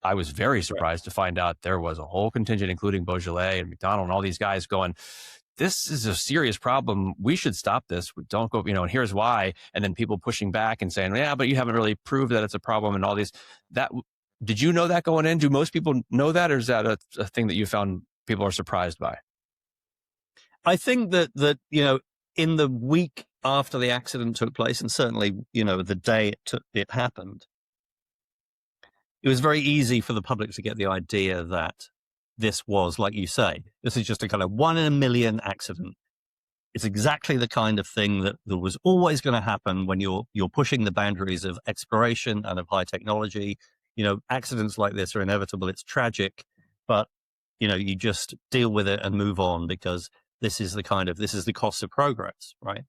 I was very Right. surprised to find out there was a whole contingent, including Boisjoly and McDonald and all these guys going, this is a serious problem. We should stop this. We don't go, and here's why. And then people pushing back and saying, yeah, but you haven't really proved that it's a problem and all these. Did you know that going in? Do most people know that, or is that a thing that you found people are surprised by? I think that in the week after the accident took place, and certainly, the day it happened, it was very easy for the public to get the idea that this was, like you say, this is just a kind of 1 in a million accident. It's exactly the kind of thing that was always going to happen when you're pushing the boundaries of exploration and of high technology. Accidents like this are inevitable. It's tragic, but you just deal with it and move on, because this is the cost of progress, right?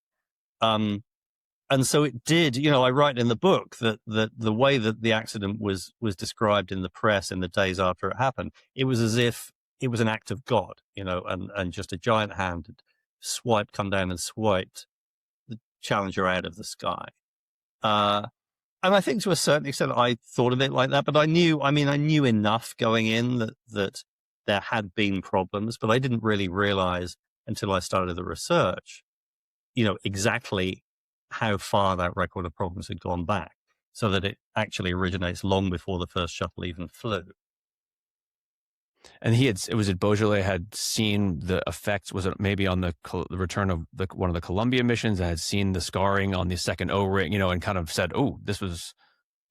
And so it did. I write in the book that the way that the accident was described in the press in the days after it happened, it was as if it was an act of God, and just a giant hand had come down and swiped the Challenger out of the sky. And I think to a certain extent I thought of it like that, but I knew enough going in that there had been problems, but I didn't really realize until I started the research, exactly how far that record of problems had gone back, so that it actually originates long before the first shuttle even flew. And Boisjoly had seen the effects, was it maybe on the return of one of the Columbia missions, and had seen the scarring on the second O-ring, and kind of said, oh,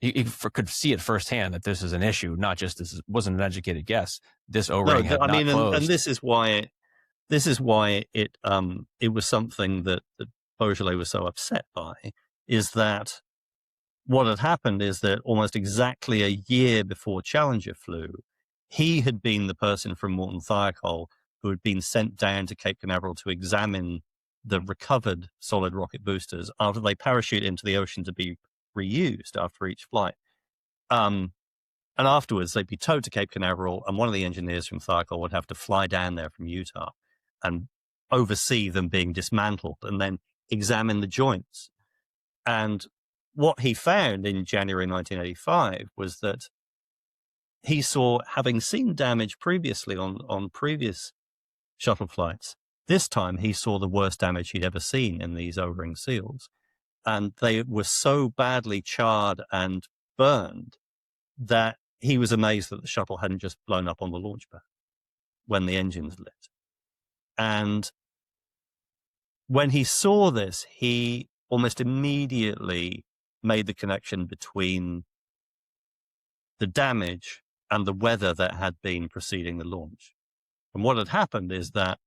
he could see it firsthand that this is an issue, not just this wasn't an educated guess. This O-ring had not closed. And this is why it was something that Boisjoly was so upset by, is that what had happened is that almost exactly a year before Challenger flew, he had been the person from Morton Thiokol who had been sent down to Cape Canaveral to examine the recovered solid rocket boosters after they parachute into the ocean to be reused after each flight. And afterwards, they'd be towed to Cape Canaveral, and one of the engineers from Thiokol would have to fly down there from Utah and oversee them being dismantled and then examine the joints. And what he found in January 1985 was that he saw, having seen damage previously on previous shuttle flights, this time he saw the worst damage he'd ever seen in these O-ring seals. And they were so badly charred and burned that he was amazed that the shuttle hadn't just blown up on the launch pad when the engines lit. And when he saw this, he almost immediately made the connection between the damage and the weather that had been preceding the launch. And what had happened is that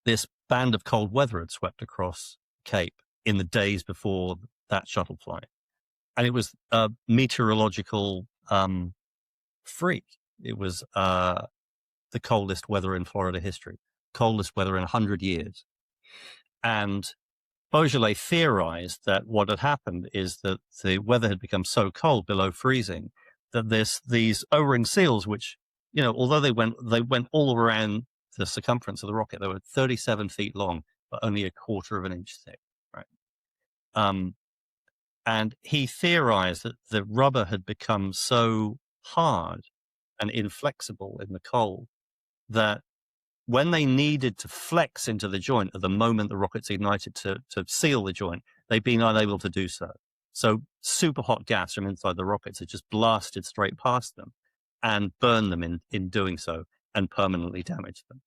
this band of cold weather had swept across Cape in the days before that shuttle flight. And it was a meteorological freak. It was the coldest weather in Florida history, coldest weather in 100 years. And Boisjoly theorized that what had happened is that the weather had become so cold, below freezing, that these O-ring seals, which, although they went all around the circumference of the rocket, they were 37 feet long, but only a quarter of an inch thick, right? And he theorized that the rubber had become so hard and inflexible in the cold that when they needed to flex into the joint at the moment the rockets ignited to seal the joint, they'd been unable to do so. So super hot gas from inside the rockets had just blasted straight past them and burned them in doing so, and permanently damaged them.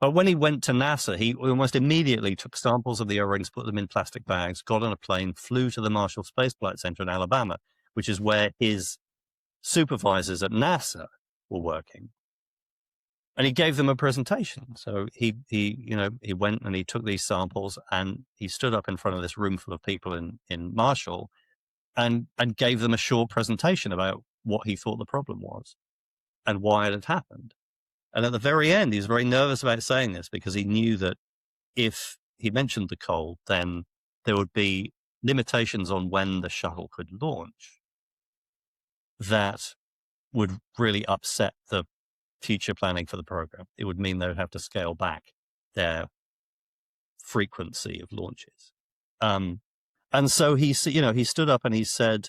But when he went to NASA, he almost immediately took samples of the O-rings, put them in plastic bags, got on a plane, flew to the Marshall Space Flight Center in Alabama, which is where his supervisors at NASA were working. And he gave them a presentation. So he went and he took these samples, and he stood up in front of this room full of people in Marshall and gave them a short presentation about what he thought the problem was and why it had happened. And at the very end, he was very nervous about saying this, because he knew that if he mentioned the cold, then there would be limitations on when the shuttle could launch that would really upset the future planning for the program. It would mean they would have to scale back their frequency of launches. And so he stood up and he said,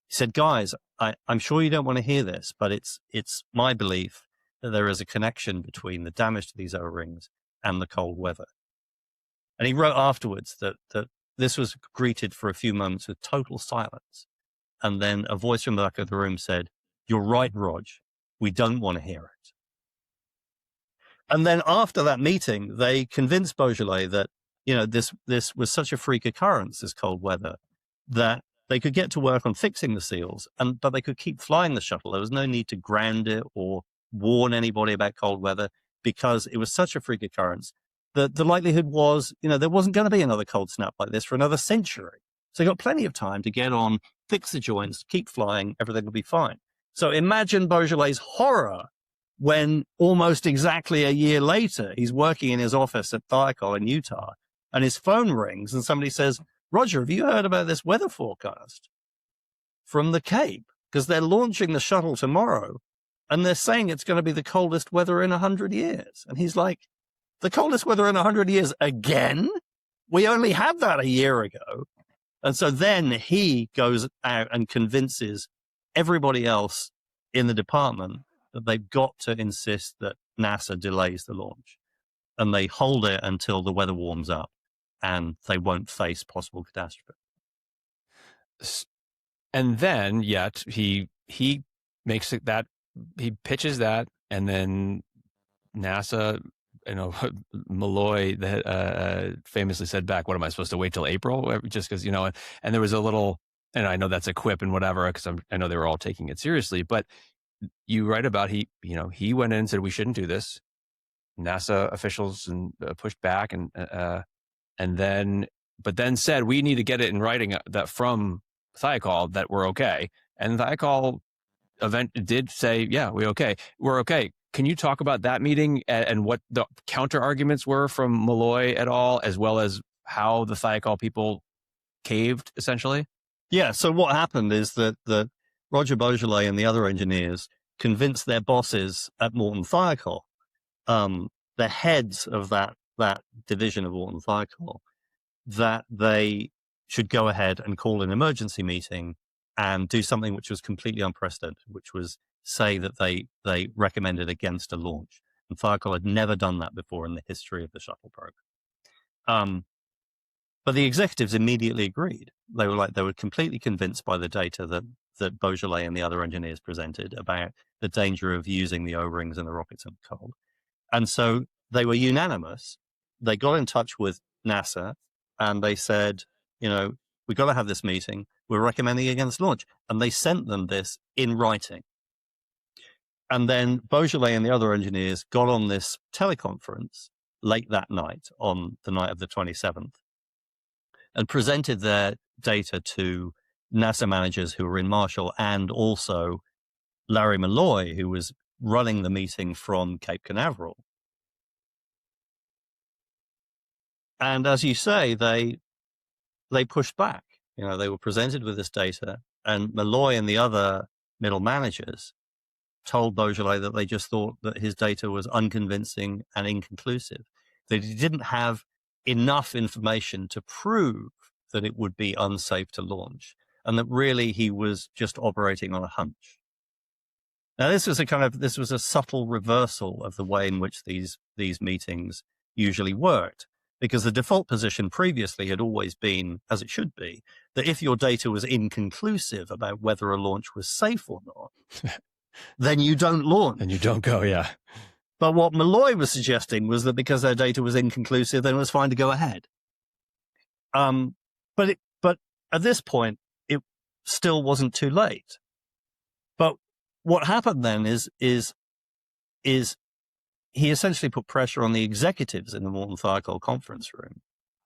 He said, guys, I'm sure you don't want to hear this, but it's my belief that there is a connection between the damage to these O-rings and the cold weather. And he wrote afterwards that this was greeted for a few moments with total silence. And then a voice from the back of the room said, "You're right, Rog. We don't want to hear it." And then after that meeting, they convinced Boisjoly that, this was such a freak occurrence, this cold weather, that they could get to work on fixing the seals, but they could keep flying the shuttle. There was no need to ground it or warn anybody about cold weather, because it was such a freak occurrence that the likelihood was, there wasn't going to be another cold snap like this for another century. So they got plenty of time to get on, fix the joints, keep flying, everything will be fine. So imagine Boisjoly's horror when almost exactly a year later, he's working in his office at Thiokol in Utah, and his phone rings and somebody says, "Roger, have you heard about this weather forecast from the Cape? Because they're launching the shuttle tomorrow, and they're saying it's going to be the coldest weather in 100 years. And he's like, "The coldest weather in 100 years again? We only had that a year ago." And so then he goes out and convinces everybody else in the department that they've got to insist that NASA delays the launch. And they hold it until the weather warms up and they won't face possible catastrophe. And then yet he makes it that, he pitches that, and then NASA, Malloy famously said back, "What am I supposed to wait till April?" Just because, and there was a little, and I know that's a quip and whatever, because I know they were all taking it seriously, but you write about he went in and said, "We shouldn't do this." NASA officials pushed back and then said, "We need to get it in writing that from Thiokol that we're okay." And Thiokol did say, "Yeah, we're okay." Can you talk about that meeting and what the counter arguments were from Malloy et al., as well as how the Thiokol people caved, essentially? Yeah. So what happened is that Roger Boisjoly and the other engineers convinced their bosses at Morton Thiokol, the heads of that division of Morton Thiokol, that they should go ahead and call an emergency meeting and do something which was completely unprecedented, which was say that they recommended against a launch. And Thiokol had never done that before in the history of the shuttle program. But the executives immediately agreed. They were completely convinced by the data that Boisjoly and the other engineers presented about the danger of using the O-rings and the rockets in the cold. And so they were unanimous. They got in touch with NASA and they said, we've got to have this meeting. We're recommending against launch. And they sent them this in writing. And then Boisjoly and the other engineers got on this teleconference late that night, on the night of the 27th, and presented their data to NASA managers who were in Marshall, and also Larry Malloy, who was running the meeting from Cape Canaveral. And as you say, they pushed back. They were presented with this data, and Malloy and the other middle managers told Boisjoly that they just thought that his data was unconvincing and inconclusive, that he didn't have enough information to prove that it would be unsafe to launch, and that really he was just operating on a hunch. Now, this was a subtle reversal of the way in which these meetings usually worked, because the default position previously had always been, as it should be, that if your data was inconclusive about whether a launch was safe or not, then you don't launch. And you don't go, yeah. But what Malloy was suggesting was that because their data was inconclusive, then it was fine to go ahead. But at this point, it still wasn't too late. But what happened then is he essentially put pressure on the executives in the Morton Thiokol conference room,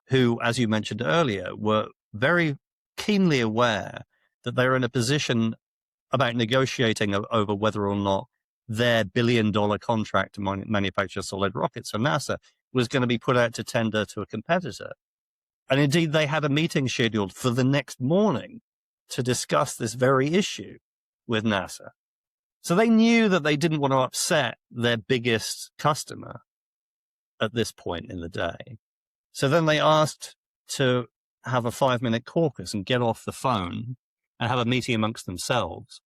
who, as you mentioned earlier, were very keenly aware that they were in a position about negotiating over whether or not their billion-dollar contract to manufacture solid rockets for NASA was going to be put out to tender to a competitor. And indeed, they had a meeting scheduled for the next morning to discuss this very issue with NASA. So they knew that they didn't want to upset their biggest customer at this point in the day. So then they asked to have a 5-minute caucus and get off the phone and have a meeting amongst themselves,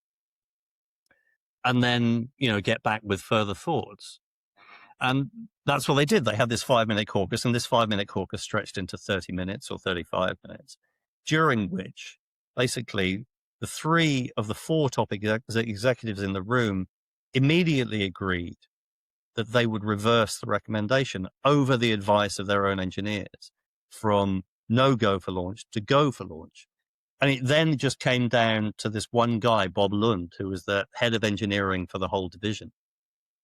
and then, get back with further thoughts. And that's what they did. They had this 5-minute caucus, and this 5-minute caucus stretched into 30 minutes or 35 minutes, during which basically the 3 of the 4 top executives in the room immediately agreed that they would reverse the recommendation over the advice of their own engineers from no go for launch to go for launch. And it then just came down to this one guy, Bob Lund, who was the head of engineering for the whole division,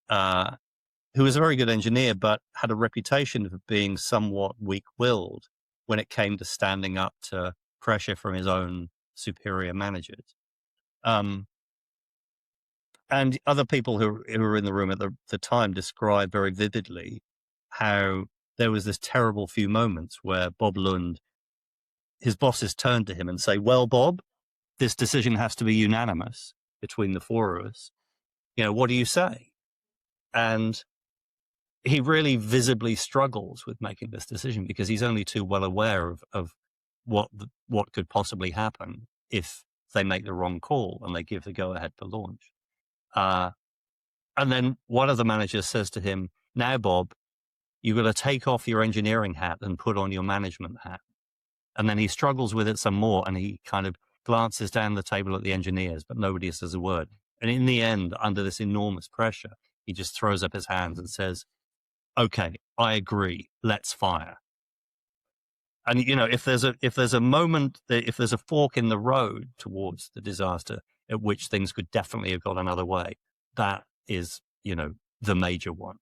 who was a very good engineer, but had a reputation for being somewhat weak-willed when it came to standing up to pressure from his own superior managers. And other people who were in the room at the time described very vividly how there was this terrible few moments where Bob Lund, his bosses turned to him and say, "Well, Bob, this decision has to be unanimous between the 4 of us. What do you say?" And he really visibly struggles with making this decision because he's only too well aware of what could possibly happen if they make the wrong call and they give the go-ahead for launch. And then one of the managers says to him, "Now, Bob, you've got to take off your engineering hat and put on your management hat." And then he struggles with it some more, and he kind of glances down the table at the engineers, but nobody says a word. And in the end, under this enormous pressure, he just throws up his hands and says, "Okay, I agree. Let's fire." And if there's a moment, if there's a fork in the road towards the disaster at which things could definitely have gone another way, that is, the major one.